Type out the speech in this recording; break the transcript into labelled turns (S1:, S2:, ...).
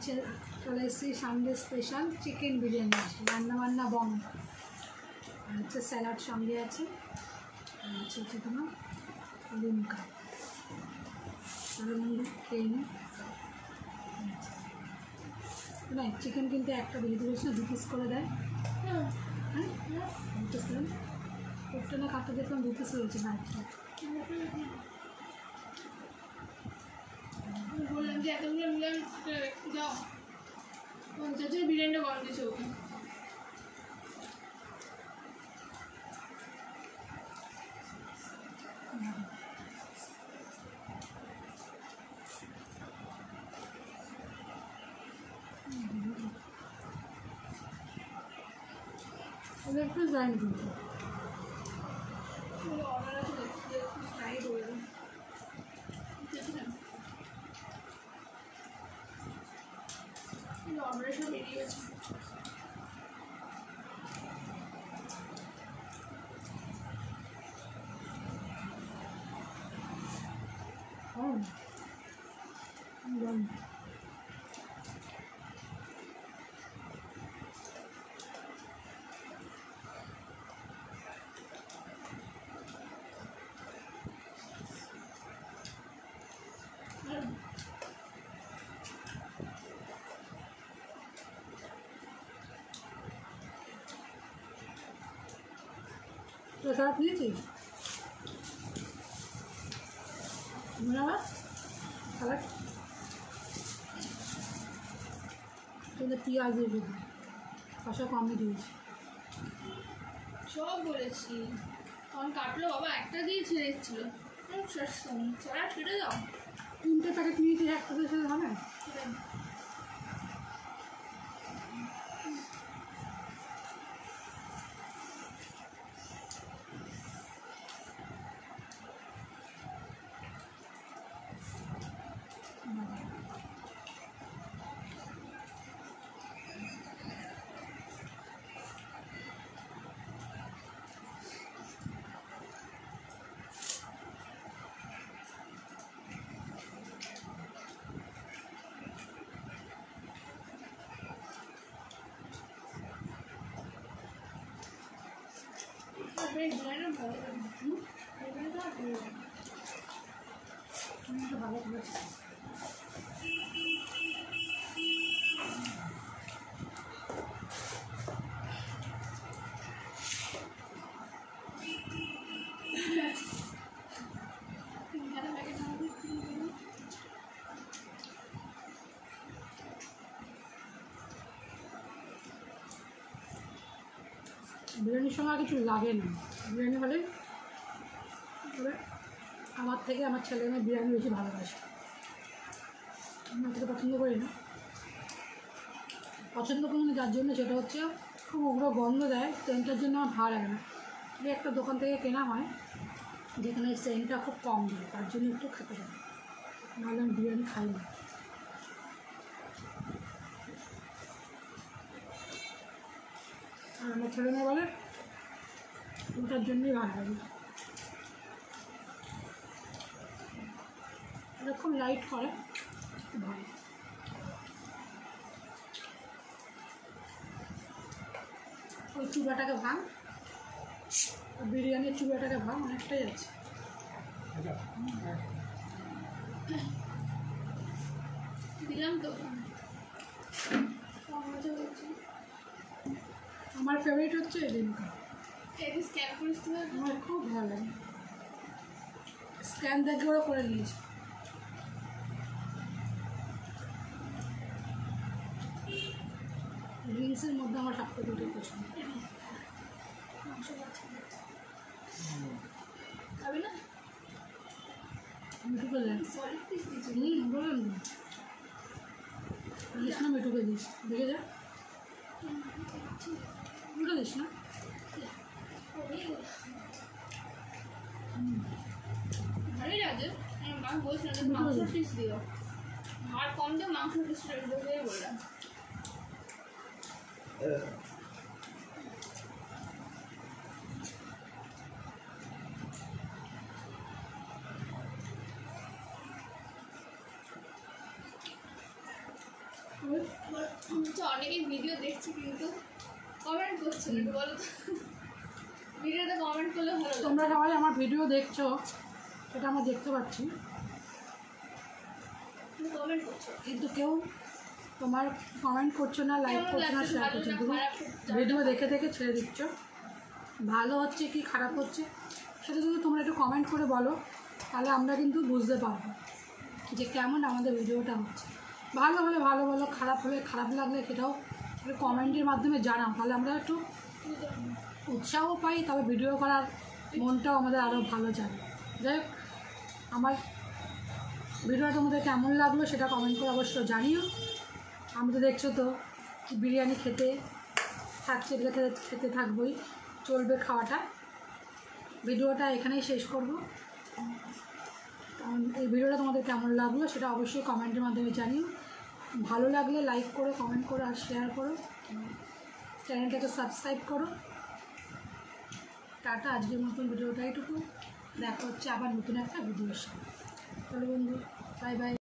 S1: চলে এসেছি Sunday special chicken biryani আছে, রান্নাবান্না বন্ধ। আর হচ্ছে স্যালাড সঙ্গে আছে, আর হচ্ছে তোমার লিমকা। খেয়ে নিই। না চিকেন কিন্তু একটা বিরিয়ানি রয়েছে না, 2 পিস করে দেয়। হ্যাঁ 2 পিস দেন। একটা না কাটতে দেখলাম 2 পিস রয়েছে বাইকটা।
S2: বললাম যে এতগুলো নিলাম, যাও 50 বিরিয়ানিটা গরম দিয়েছে ওকে।
S1: একটু যায়নি কিন্তু
S2: অর্ডার আছে ট্রাই করে অর্ডার সব বেরিয়ে গেছে।
S1: প্রসাদ নিয়েছিস সালাড কিন্তু পেঁয়াজ দিয়ে দিবি, কষা কমই দিয়েছি।
S2: সব বলেছি তখন কাটলো বাবা, একটা দিয়ে ছেড়ে এসেছিলো। সারা ছেড়ে দাও,
S1: 3টে প্যাকেট নিয়েছি, একটা দিয়ে সাথে হবে। ভালো করেছি। বিরিয়ানির সময় কিছু লাগে না, বিরিয়ানি হলে তবে আমার থেকে আমার ছেলে মেয়ে বিরিয়ানি বেশি ভালোবাসে। আমি অতটা পছন্দ করি না, পছন্দ করি না যার জন্য সেটা হচ্ছে খুব উগ্র গন্ধ দেয়, সেন্টের জন্য আমার ভালো লাগে না। একটা দোকান থেকে কেনা হয় যেখানে সেন্টটা খুব কম দেয়, তার জন্য একটু খেতে পারে, নাহলে আমি বিরিয়ানি খাই না। আর আমার ছেলে মেয়ে বলে ওটার জন্যই ভালো লাগে, এরকম লাইট করে ভালো। ওই চূড়াটাকে ভাঙ, বিরিয়ানির চূড়াটাকে ভাঙ, অনেকটাই আছে।
S2: দিলাম তো।
S1: আমার ফেভারিট হচ্ছে লিমকা,
S2: স্ক্যান করিস তো,
S1: আমার খুব ভালো লাগে। স্ক্যান দেখে ওরা করে নিয়েছে। ড্রিঙ্কসের মধ্যে আমার সবথেকে দুটোই পছন্দ।
S2: খাবে না?
S1: মিঠুকে দেয়,
S2: সলিড পিস দিচ্ছি।
S1: বললাম না দিস না, মিঠুকে দিস, দেখে যা মিঠু দিস না।
S2: ভালোই লাগে, আমি বলছিলাম যে মাংস পিস দিও, আর কম দিয়ে মাংস পিস দিয়ে বললাম। অনেকেই ভিডিও দেখছি কিন্তু কমেন্ট করছে না, একটু বলো তো ভিডিওতে কমেন্ট করলে ভালো লাগে।
S1: তোমরা সবাই আমার ভিডিও দেখছো, সেটা আমরা দেখতে পাচ্ছি,
S2: কমেন্ট করছো
S1: কিন্তু কেউ তোমার কমেন্ট করছো না, লাইক
S2: কেমন
S1: করছো না,
S2: লাগছে,
S1: শেয়ার
S2: ভালো
S1: করছো,
S2: না
S1: তুমি
S2: খারাপ?
S1: ভিডিও দেখে দেখে ছেড়ে দিচ্ছ। ভালো হচ্ছে কি খারাপ হচ্ছে সেটা যদি তোমরা একটু কমেন্ট করে বলো, তাহলে আমরা কিন্তু বুঝতে পারবো যে কেমন আমাদের ভিডিওটা হচ্ছে। ভালো হলে ভালো বলো, খারাপ হলে খারাপ লাগলে সেটাও একটু কমেন্টের মাধ্যমে জানাও, তাহলে আমরা একটু উৎসাহ পাই, তবে ভিডিও করার মনটাও আমাদের আরও ভালো যাবে। যাই হোক, আমার ভিডিওটা তোমাদের কেমন লাগলো সেটা কমেন্ট করে অবশ্য জানিও। আমি তো দেখছো তো বিরিয়ানি খেতে থাকছে, এগুলো খেতে থাকবোই, চলবে খাওয়াটা। ভিডিওটা এখানেই শেষ করব। এই ভিডিওটা তোমাদের কেমন লাগলো সেটা অবশ্যই কমেন্টের মাধ্যমে জানিও। ভালো লাগলে লাইক করো, কমেন্ট করো আর শেয়ার করো, চ্যানেলটাকে সাবস্ক্রাইব করো। টাটা, আজকের মতন ভিডিওটা এইটুকু। দেখা হচ্ছে আবার নতুন একটা ভিডিওর সাথে। চলো বন্ধু, বাই বাই।